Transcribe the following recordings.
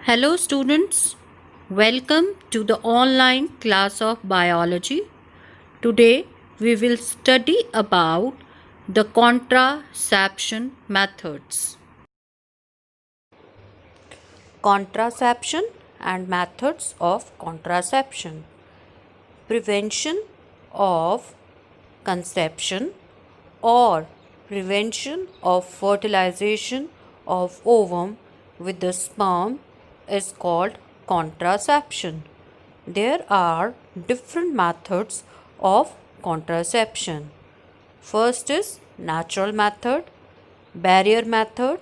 Hello, students. Welcome to the online class of biology. Today, we will study about the contraception methods. Contraception and methods of contraception. Prevention of conception or prevention of fertilization of ovum with the sperm is called contraception. There are different methods of contraception. First is natural method, barrier method,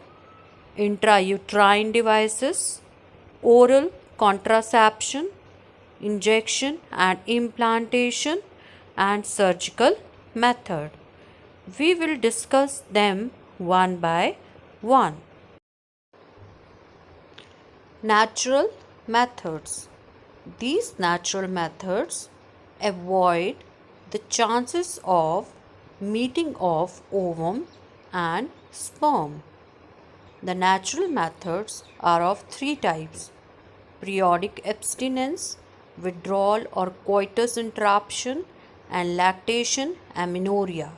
intrauterine devices, oral contraception, injection and implantation, and surgical method. We will discuss them one by one. Natural methods. These natural methods avoid the chances of meeting of ovum and sperm. The natural methods are of three types: periodic abstinence, withdrawal or coitus interruption, and lactation amenorrhea.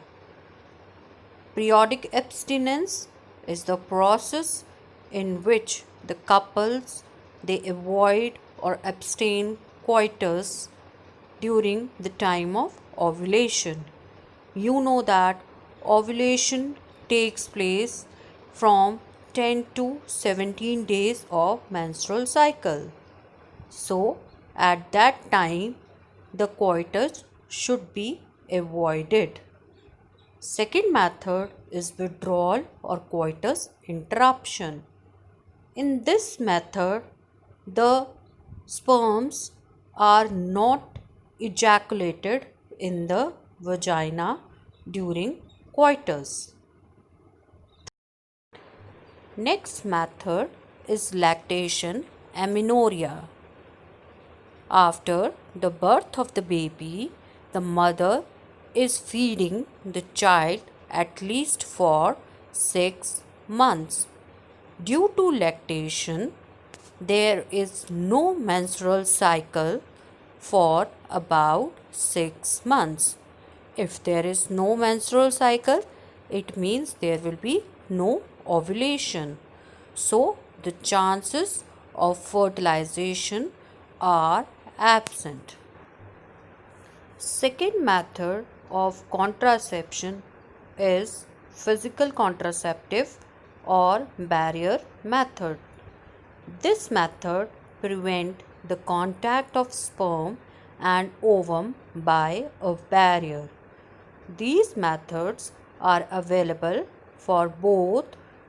Periodic abstinence is the process in which the couples they avoid or abstain coitus during the time of ovulation. You know that ovulation takes place from 10 to 17 days of menstrual cycle. So, at that time, the coitus should be avoided. Second method is withdrawal or coitus interruption. In this method, the sperms are not ejaculated in the vagina during coitus. Next method is lactation amenorrhea. After the birth of the baby, the mother is feeding the child at least for 6 months. Due to lactation, there is no menstrual cycle for about 6 months. If there is no menstrual cycle, it means there will be no ovulation. So, the chances of fertilization are absent. Second method of contraception is physical contraceptive or barrier method. This method prevents the contact of sperm and ovum by a barrier. These methods are available for both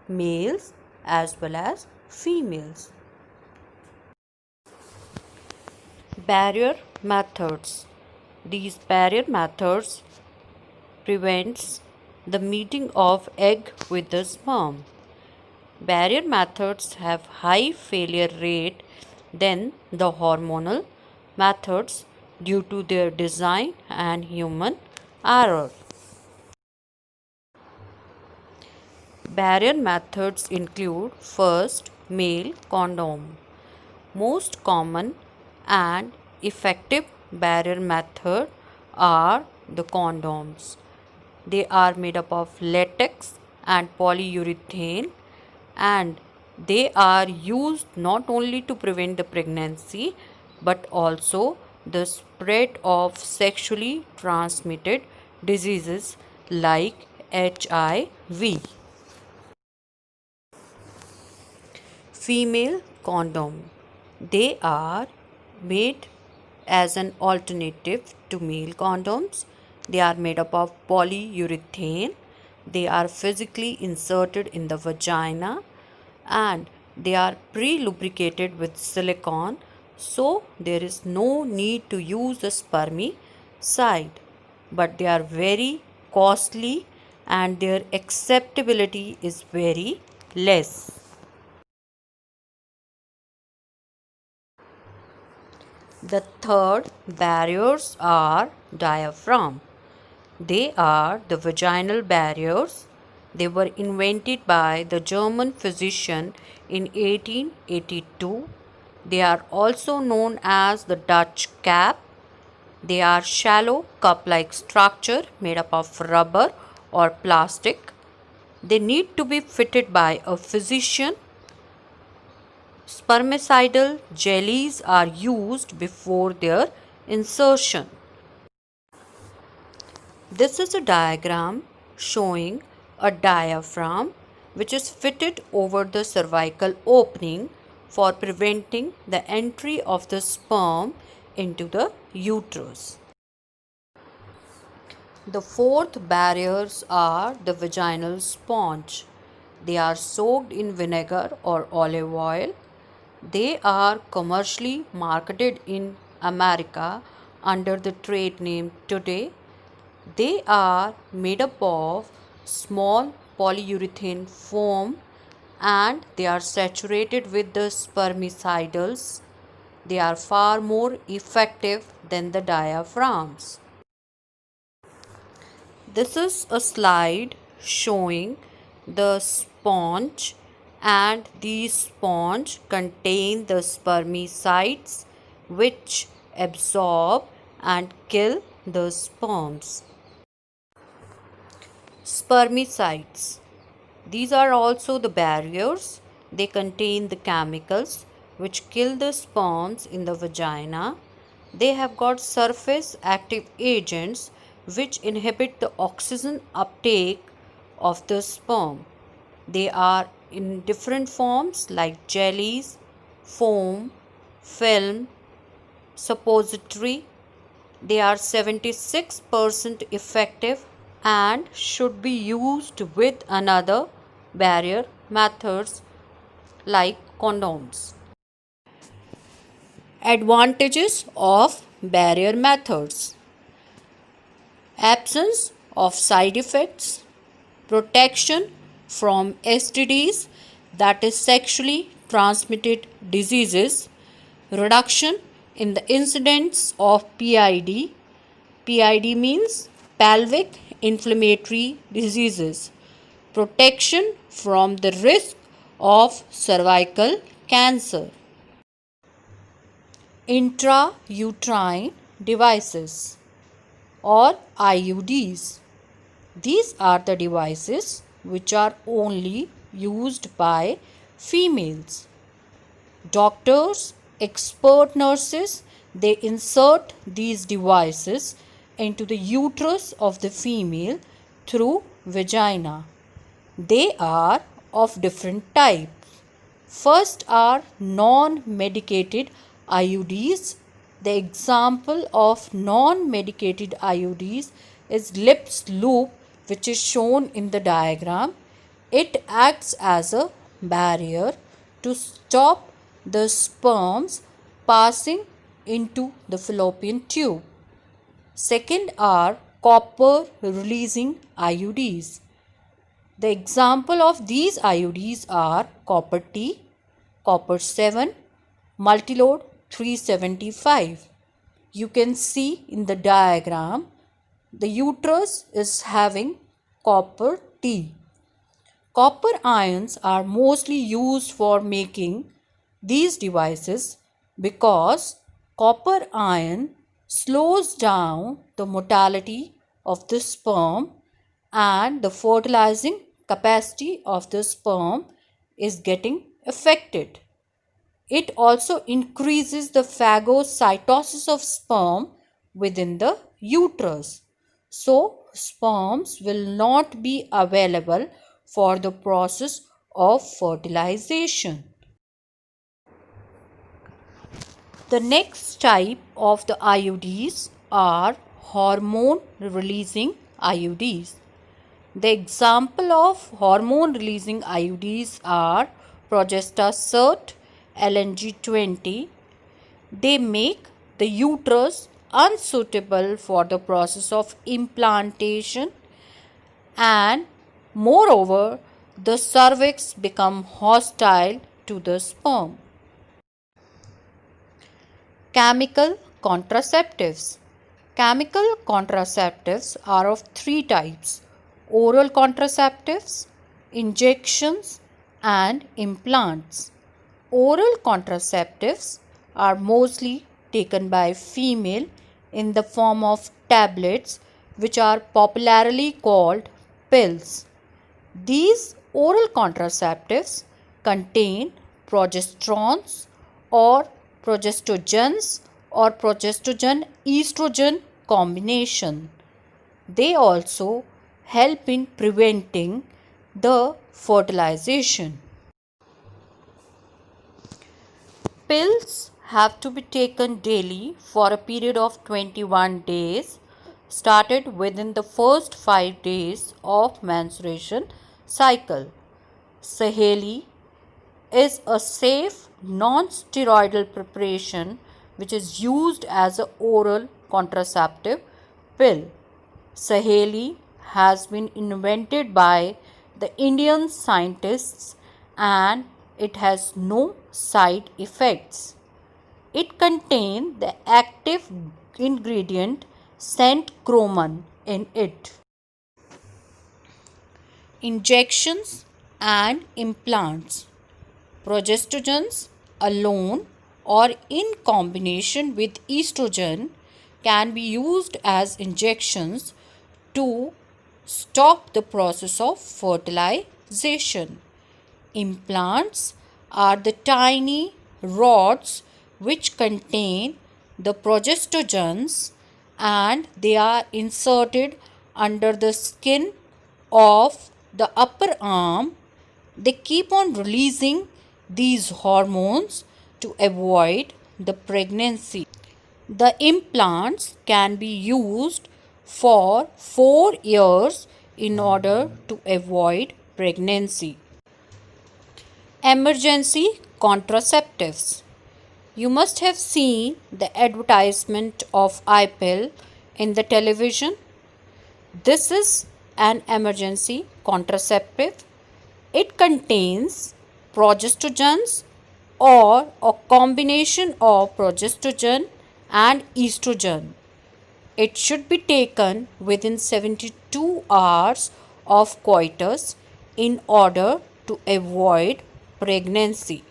males as well as females. Barrier methods. These barrier methods prevents the meeting of egg with the sperm. Barrier methods have high failure rate than the hormonal methods due to their design and human error. Barrier methods include: first, male condom. Most common and effective barrier method are the condoms. They are made up of latex and polyurethane, and they are used not only to prevent the pregnancy but also the spread of sexually transmitted diseases like HIV. Female condom. They are made as an alternative to male condoms. They are made up of polyurethane. They are physically inserted in the vagina and they are pre-lubricated with silicone, so there is no need to use the spermicide. But they are very costly and their acceptability is very less. The third barriers are diaphragm. They are the vaginal barriers. They were invented by the German physician in 1882 They are also known as the Dutch cap. They are shallow cup-like structure made up of rubber or plastic. They need to be fitted by a physician. Spermicidal jellies are used before their insertion. This is a diagram showing a diaphragm which is fitted over the cervical opening for preventing the entry of the sperm into the uterus. The fourth barriers are the vaginal sponge. They are soaked in vinegar or olive oil. They are commercially marketed in America under the trade name Today. They are made up of small polyurethane foam and they are saturated with the spermicidals. They are far more effective than the diaphragms. This is a slide showing the sponge, and these sponge contain the spermicides which absorb and kill the sperms. Spermicides. These are also the barriers. They contain the chemicals which kill the sperms in the vagina. They have got surface active agents which inhibit the oxygen uptake of the sperm. They are in different forms like jellies, foam, film, suppository. They are 76% effective and should be used with another barrier methods like condoms. Advantages of barrier methods: absence of side effects, protection from STDs, that is sexually transmitted diseases, reduction in the incidence of PID. PID means pelvic inflammatory diseases, protection from the risk of cervical cancer. Intrauterine devices or IUDs. These are the devices which are only used by females. Doctors, expert nurses, they insert these devices into the uterus of the female through vagina. They are of different types. First are non-medicated IUDs. The example of non-medicated IUDs is Lips loop, which is shown in the diagram. It acts as a barrier to stop the sperms passing into the fallopian tube. Second are copper releasing IUDs. The example of these IUDs are Copper T, Copper 7, Multilode 375. You can see in the diagram the uterus is having copper T. Copper ions are mostly used for making these devices because copper ion slows down the motility of the sperm and the fertilizing capacity of the sperm is getting affected. It also increases the phagocytosis of sperm within the uterus. So, sperms will not be available for the process of fertilization. The next type of the IUDs are hormone releasing IUDs. The example of hormone releasing IUDs are Progestasert, LNG20. They make the uterus unsuitable for the process of implantation, and moreover the cervix become hostile to the sperm. Chemical contraceptives. Chemical contraceptives are of three types: oral contraceptives, injections, and implants. Oral contraceptives are mostly taken by female in the form of tablets, which are popularly called pills. These oral contraceptives contain progesterones or progestogens or progestogen estrogen combination. They also help in preventing the fertilization. Pills have to be taken daily for a period of 21 days, started within the first 5 days of menstruation cycle. Saheli is a safe non-steroidal preparation which is used as an oral contraceptive pill. Saheli has been invented by the Indian scientists and it has no side effects. It contains the active ingredient centroman in it. Injections and implants. Progestogens alone or in combination with estrogen can be used as injections to stop the process of fertilization. Implants are the tiny rods which contain the progestogens and they are inserted under the skin of the upper arm. They keep on releasing these hormones to avoid the pregnancy. The implants can be used for 4 years in order to avoid pregnancy. Emergency contraceptives. You must have seen the advertisement of iPill in the television. This is an emergency contraceptive. It contains progestogens or a combination of progestogen and estrogen. It should be taken within 72 hours of coitus in order to avoid pregnancy.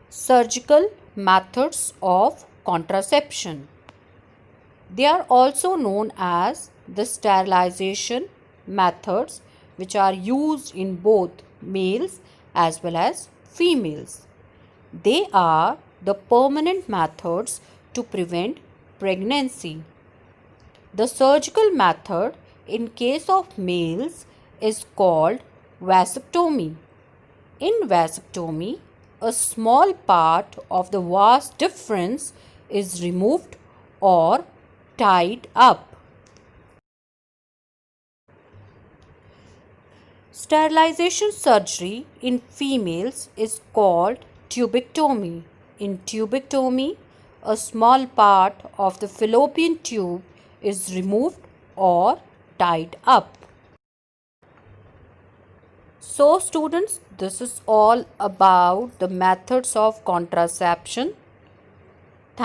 Surgical methods of contraception. They are also known as the sterilization methods, which are used in both males as well as females. They are the permanent methods to prevent pregnancy. The surgical method in case of males is called vasectomy. In vasectomy, a small part of the vas deferens is removed or tied up. Sterilization surgery in females is called tubectomy. In tubectomy, a small part of the fallopian tube is removed or tied up. So students, this is all about the methods of contraception.